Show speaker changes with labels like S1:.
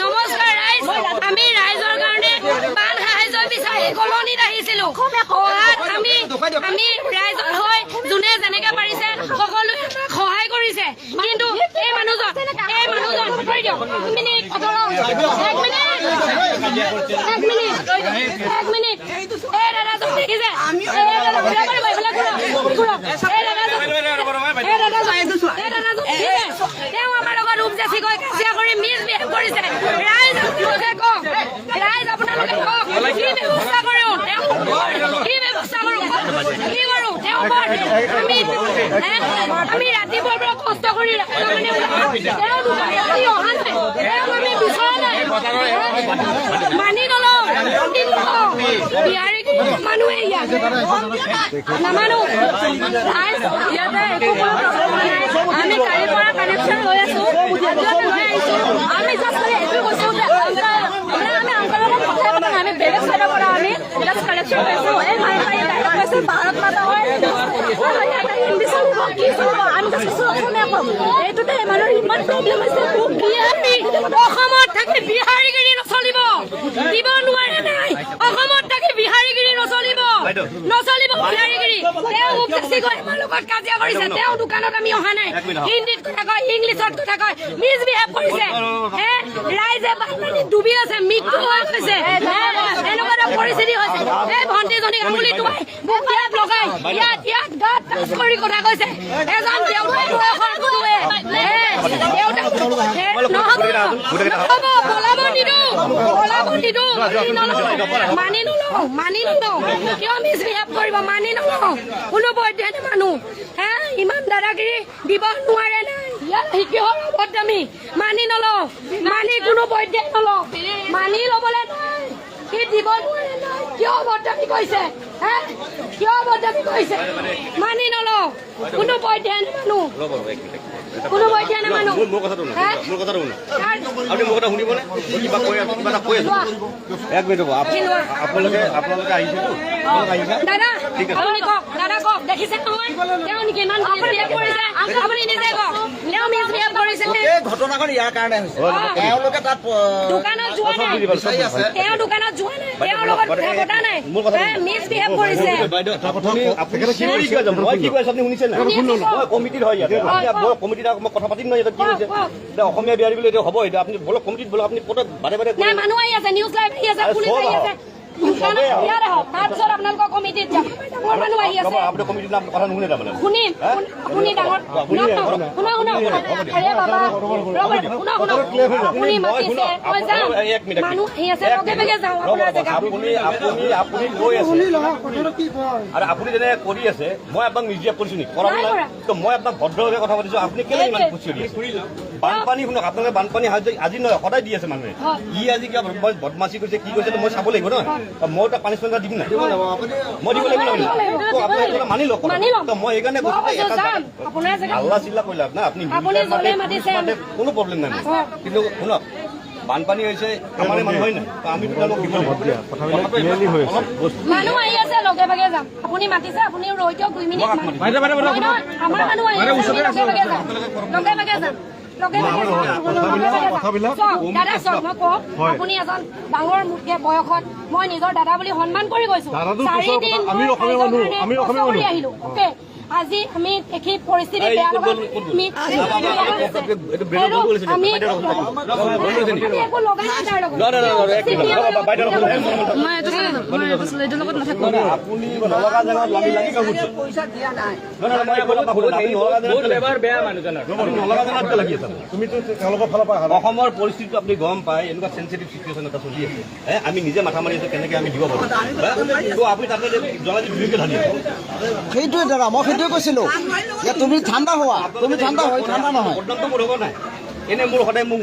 S1: নমস্কাৰ ৰাইজ, আমি ৰাইজৰ কাৰণে বান সাহায্য বিচাৰি কলনীত আহিছিলো। আমি ৰাইজৰ হৈ যোনে যেনেকে পাৰিছে সকলোৱে সহায় কৰিছে, কিন্তু এই মানুহজন কৰি দিয়ক। এক মিনিট এই দাদাজন দেখিছে, তেওঁ আমাৰ লগত ৰূপ যাচি গৈ কাজিয়া কৰি মিছবিহেভ কৰিছে। ৰাইজ আপোনালোকে কওক কি ব্যৱস্থা কৰো, কি ব্যৱস্থা কৰো, কি কৰো তেওঁ আমি ৰাতিপুৱাৰ পৰা কষ্ট কৰি তেওঁ অহা নাই, তেওঁক আমি বিচৰা নাই, মানি নলওঁ বিহাৰী মানুহে ইয়াত নামানো। ইয়াতে একো আমি কালিৰ পৰা কানেকশ্যন লৈ আছো, লৈ আহিছো। আমি জাষ্ট এইটো কৈছো যে আমি আন্দোলনত কথা পতা নাই, আমি বেলেগ চাইডৰ পৰা আমি জাষ্ট কানেকশ্যন লৈছো। এই কৈছে ভাৰত মাতা হয় হিন্দী চলিব কি চলিব, আমি জাষ্ট কৈছো অসমীয়া কম। এইটোতে মানুহৰ ইমান প্ৰব্লেম হৈছে। অসমত থাকি বিহাৰীগিৰি নচলিব, দিব নোৱাৰে নাই। অসমত থাকি বিহাৰীগিৰি নচলিব বিহাৰীগিৰি। তেওঁ উপযাচি গৈ আমাৰ লগত কাজিয়া কৰিছে। তেওঁ দোকানত আমি অহা নাই, হিন্দীত কথা কয়, ইংলিছত কথা কয়, মিছবিহেভ কৰিছে। ৰাইজে বানপানীত ডুবি আছে, মৃত্যু হৈ গৈছে, এনেকুৱা এটা পৰিস্থিতি হৈছে। এই ভণ্টিজনীক আঙুলি টুৱাই মোক ইয়াত লগাই ইয়াত গাত টাচ কৰি কথা কৈছে। এজন দেউতাক বয়সৰ কোনোৱে মানি নলওঁ কিয় মিছবিহেভ কৰিব, মানি নলওঁ। কোনো বৈদ্যানে মানুহ ইমান দাদাগিৰি দিব নোৱাৰে নাই। ইয়াত কিহৰ অভদ্ৰামি, মানি নলওঁ, মানি কোনো বৈদ্যাই নলওঁ, মানি ল'বলৈ নাই। সি দিব নোৱাৰে নাই, কিয় অভদ্ৰামি কৰিছে, কিয় অভদ্ৰামি কৰিছে, মানি নলওঁ। কোনো বৈদ্যানে মানুহ, কোনো বৈদ্যানে মানুহ। দাদা আপুনি কওক, দাদা কওক, দেখিছে নহয় তেওঁ কিমান মিছবিহেভ কৰিছে, আপুনি নিজে কওক। তেওঁ মিছবিহেভ কৰিছে।
S2: ঘটনাখন ইয়াৰ কাৰণে হৈছে, তেওঁলোকে তাত
S1: দোকানত যোৱা নাই, তেওঁ দোকানত যোৱা নাই, তেওঁৰ লগত কথা পতা নাই, মিছবিহেভ কৰিছে।
S3: কমিটিত হয় ইয়াতে কমিটিত কথা পাতিম নহয়, কি হৈছে অসমীয়া বিহাৰী বুলি হ'ব। এতিয়া আপুনি বলক কমিটিত বলক, আপুনি ক'ত বাৰে বাৰে
S1: মানুহ আহি আছে, নিউজ লাইভ আহি আছে, পুলিচ আহি আছে। তাৰপিছত আপোনালোকৰ কমিটিত যাম, ডাঙৰ মানুহ আহি আছে।
S3: আপুনি কমিটিত কথা নুশুনে তাৰমানে
S1: শুনিম, আপুনি ডাঙৰ আপুনি মাতিছে, মই যাম, মানুহ আহি আছে, লগে ভাগে যাওঁ।
S3: আপুনি কৈ আছে আৰু আপুনি যেনে কৰি আছে, মই আপোনাক মিছবিহেভ কৰিছো নেকি? কৰা নাই। মই আপোনাক ভদ্ৰভাৱে কথা পাতিছো, আপুনি কেলে ইমান খুচি আছে? বানপানী শুনক, আপোনালোকে বানপানী আজি নহয় সদায় দি আছে মানুহে। ই আজি কিবা বদমাচি কৰিছে, কি কৰিছে মই চাব লাগিব নহয়। মই তাক পানিচমেণ্ট দিম নাই, মই দিব লাগিব নহয়। আপোনালোকে মানি লওক, মই সেইকাৰণে আল্লাহ চিল্লা কৰিলে না, আপুনি কোনো প্ৰব্লেম নাই। কিন্তু শুনক, বানপানী হৈছে আমাৰ মানুহ হয় নাই, আমি
S1: মানুহ আহি আছে, লগে ভাগে যাম। আপুনি মাতিছে, আপুনি ৰৈ দিয়ক 2 মিনিট। আমাৰ মানুহ আহি আছে, লগে ভাগে যাম, লগে ভাগে যাম। দাদা চক, মই কওঁ আপুনি এজন ডাঙৰ মোতকে বয়সত, মই নিজৰ দাদা বুলি সন্মান কৰি গৈছো। 4 দিন আহিলো। অকে, আজি আমি দেখি পৰিস্থিতি বেয়া লগত একো লগাই নাই তাৰ লগত।
S3: আপুনি নলগা জেগাত লাগি পইচা দিয়া নাই, অসমৰ পৰিস্থিতিটো আপুনি গম পায়, এনেকুৱা চেঞ্চিটিভ চিটুৱেশ্যন এটা চলি আছে। আমি নিজে মাথা মাৰি আছো কেনেকে আমি দিব পাৰো। আপুনি তাতে জনাই বিৰুদ্ধে ঢালি
S2: সেইটোৱে দাদা, মই সেইটোৱে কৈছিলো যে তুমি ঠাণ্ডা হোৱা, তুমি ঠাণ্ডা হয়, ঠাণ্ডা নহয়।
S3: মোৰ হ'ব নাই, এনে মোৰ সদায় মোক